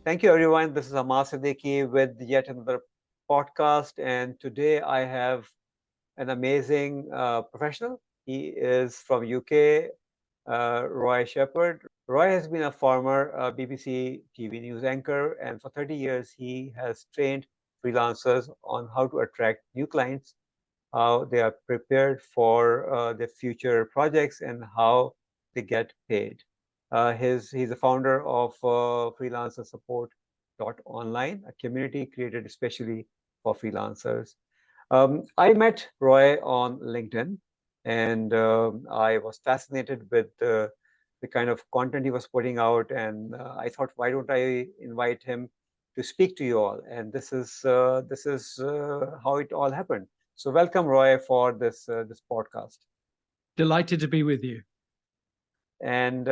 Thank you, everyone. This is 𝐒𝐔𝐁𝐒𝐂𝐑𝐈𝐁𝐄 with yet another podcast. And today I have an amazing professional. He is from UK, Roy Sheppard. Roy has been a former BBC TV news anchor, and for 30 years, he has trained freelancers on how to attract new clients, how they are prepared for their future projects, and how they get paid. He's the founder of Freelancer Support Online, a community created especially for freelancers. I met Roy on LinkedIn, and I was fascinated with the kind of content he was putting out, and I thought, why don't I invite him to speak to you all? And this is how it all happened. So welcome, Roy, for this podcast. Delighted to be with you. And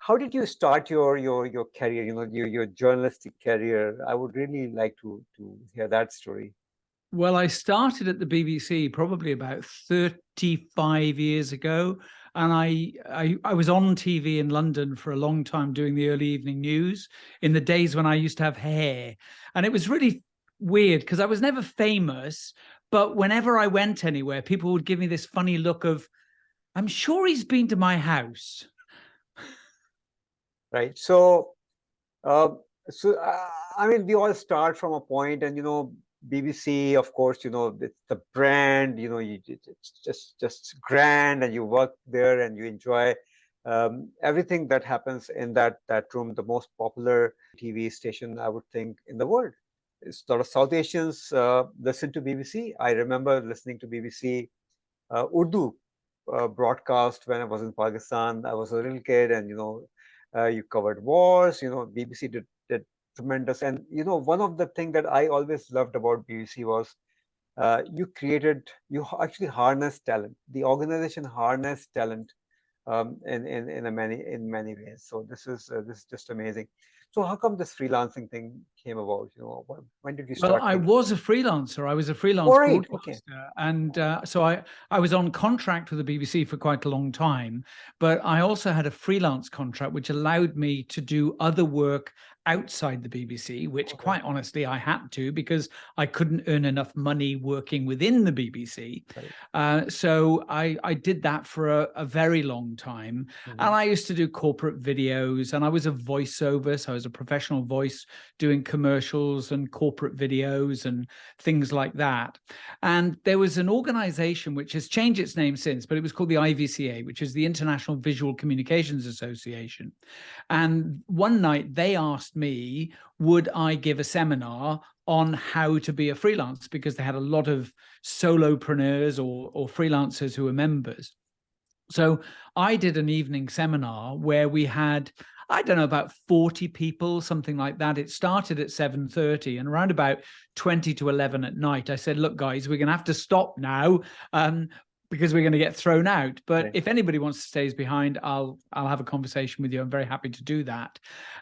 how did you start your career? You know, your journalistic career. I would really like to hear that story. Well, I started at the BBC probably about 35 years ago, and I was on TV in London for a long time doing the early evening news in the days when I used to have hair. And it was really weird because I was never famous, but whenever I went anywhere, people would give me this funny look of, I'm sure he's been to my house. Right. So, I mean, we all start from a point, and BBC, of course, it's the brand. It's just grand, and you work there, and you enjoy everything that happens in that room. The most popular TV station, I would think, in the world. It's a lot of South Asians listen to BBC. I remember listening to BBC Urdu broadcast when I was in Pakistan. I was a little kid, and you covered wars. BBC did tremendous. And one of the things that I always loved about BBC was you actually harnessed talent. The organization harnessed talent in many ways. So this is just amazing. So how come this freelancing thing came about? When did you start? Well, I was a freelancer. I was a freelance broadcaster. And so I was on contract with the BBC for quite a long time, but I also had a freelance contract, which allowed me to do other work outside the BBC, which quite honestly I had to, because I couldn't earn enough money working within the BBC. Right. So I did that for a very long time. And I used to do corporate videos, and I was a voiceover. So I was a professional voice doing commercials and corporate videos and things like that. And there was an organization which has changed its name since, but it was called the IVCA, which is the International Visual Communications Association. And one night they asked me, would I give a seminar on how to be a freelance, because they had a lot of solopreneurs or freelancers who were members. So I did an evening seminar where we had, I don't know, about 40 people, something like that. It started at 7:30, and around about 20 to 11 at night, I said, look, guys, we're going to have to stop now because we're going to get thrown out. But if anybody wants to stay behind, I'll have a conversation with you. I'm very happy to do that.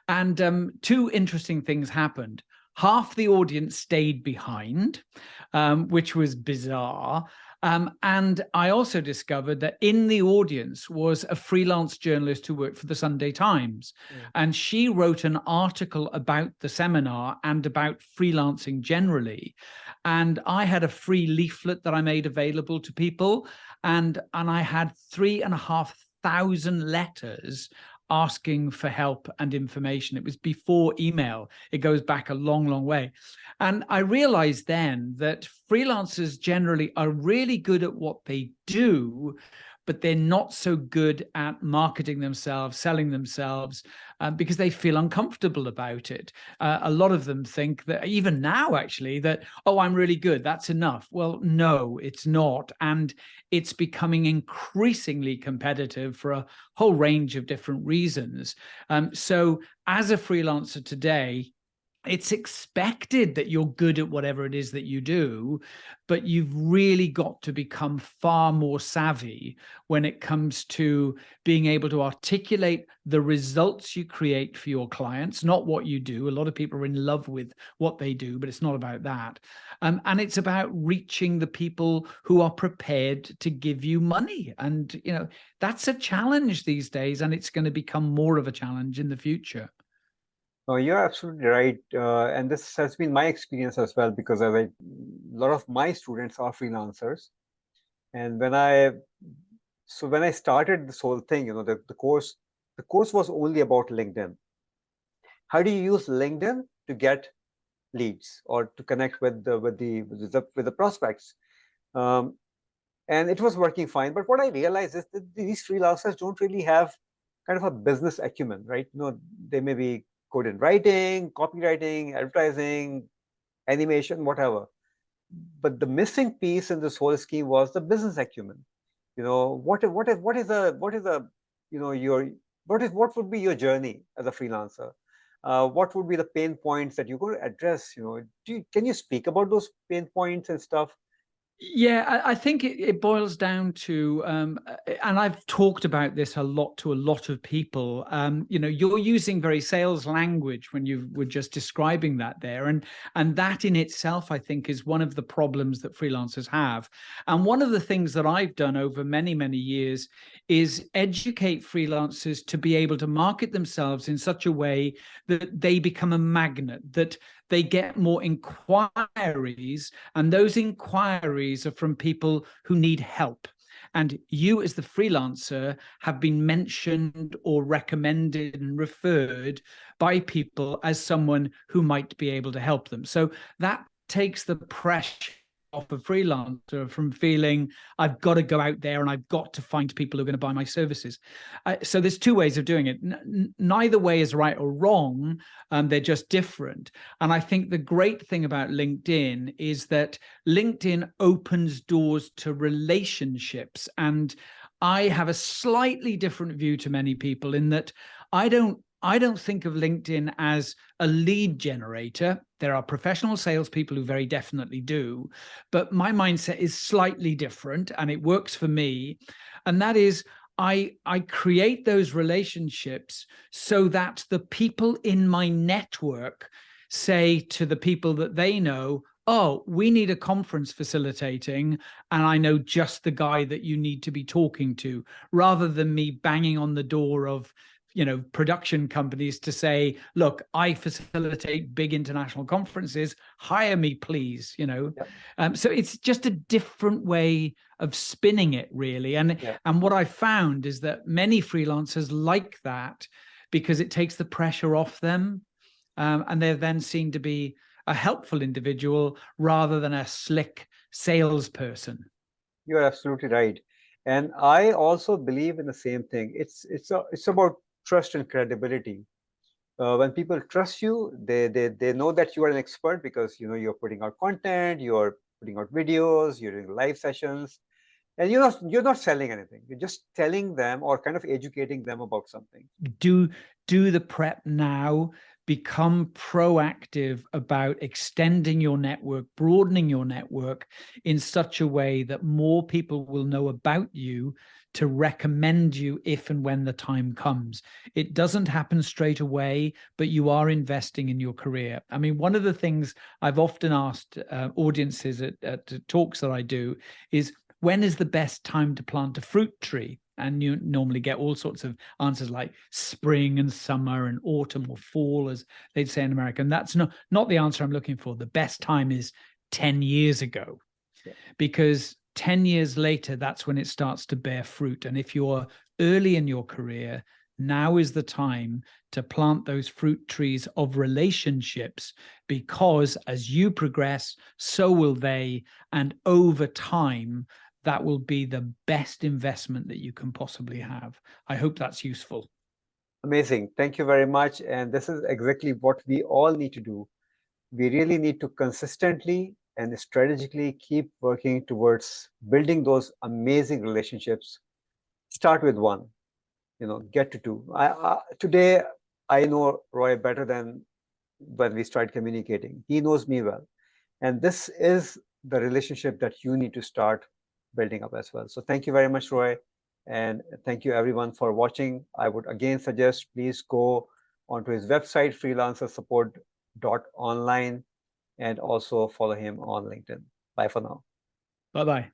And two interesting things happened. Half the audience stayed behind, which was bizarre. And I also discovered that in the audience was a freelance journalist who worked for the Sunday Times. And she wrote an article about the seminar and about freelancing generally. And I had a free leaflet that I made available to people. And I had 3,500 letters asking for help and information. It was before email. It goes back a long, long way. And I realized then that freelancers generally are really good at what they do, but they're not so good at marketing themselves, selling themselves, because they feel uncomfortable about it. A lot of them think that, even now actually, that, oh, I'm really good, that's enough. Well, no, it's not. And it's becoming increasingly competitive for a whole range of different reasons. So as a freelancer today, it's expected that you're good at whatever it is that you do, but you've really got to become far more savvy when it comes to being able to articulate the results you create for your clients, not what you do. A lot of people are in love with what they do, but it's not about that. And it's about reaching the people who are prepared to give you money. And, that's a challenge these days, and it's going to become more of a challenge in the future. No, you're absolutely right. And this has been my experience as well, because a lot of my students are freelancers. And when I started this whole thing, the course was only about LinkedIn. How do you use LinkedIn to get leads or to connect with the prospects? And it was working fine. But what I realized is that these freelancers don't really have kind of a business acumen, right? They may be good in writing, copywriting, advertising, animation, whatever. But the missing piece in this whole scheme was the business acumen. What is a your what would be your journey as a freelancer? What would be the pain points that you're going to address? Can you speak about those pain points and stuff? Yeah, I think it boils down to, and I've talked about this a lot to a lot of people. You're using very sales language when you were just describing that there, and that in itself, I think, is one of the problems that freelancers have. And one of the things that I've done over many, many years is educate freelancers to be able to market themselves in such a way that they become a magnet, that they get more inquiries, and those inquiries are from people who need help. And you, as the freelancer, have been mentioned or recommended and referred by people as someone who might be able to help them. So that takes the pressure off a freelancer from feeling I've got to go out there and I've got to find people who are going to buy my services. So there's two ways of doing it. Neither way is right or wrong. They're just different. And I think the great thing about LinkedIn is that LinkedIn opens doors to relationships. And I have a slightly different view to many people in that I don't think of LinkedIn as a lead generator. There are professional salespeople who very definitely do, but my mindset is slightly different, and it works for me. And that is, I create those relationships so that the people in my network say to the people that they know, oh, we need a conference facilitating, and I know just the guy that you need to be talking to, rather than me banging on the door of production companies to say, look, I facilitate big international conferences, hire me, please. So it's just a different way of spinning it, really. And what I found is that many freelancers like that because it takes the pressure off them, and they're then seen to be a helpful individual rather than a slick salesperson. You're absolutely right. And I also believe in the same thing. It's about trust and credibility. When people trust you, they know that you are an expert because you're putting out content, you're putting out videos, you're doing live sessions, and you're not selling anything. You're just telling them or kind of educating them about something. Do the prep now. Become proactive about extending your network, broadening your network in such a way that more people will know about you to recommend you if and when the time comes. It doesn't happen straight away, but you are investing in your career. I mean, one of the things I've often asked audiences at talks that I do is, when is the best time to plant a fruit tree? And you normally get all sorts of answers like spring and summer and autumn or fall, as they'd say in America. And that's not the answer I'm looking for. The best time is 10 years ago, because 10 years later, that's when it starts to bear fruit. And if you're early in your career, now is the time to plant those fruit trees of relationships, because as you progress, so will they. And over time, that will be the best investment that you can possibly have. I hope that's useful. Amazing. Thank you very much. And this is exactly what we all need to do. We really need to consistently and strategically keep working towards building those amazing relationships. Start with one, get to two. Today, I know Roy better than when we started communicating. He knows me well. And this is the relationship that you need to start building up as well. So thank you very much, Roy. And thank you everyone for watching. I would again suggest, please go onto his website, freelancersupport.online, and also follow him on LinkedIn. Bye for now. Bye-bye.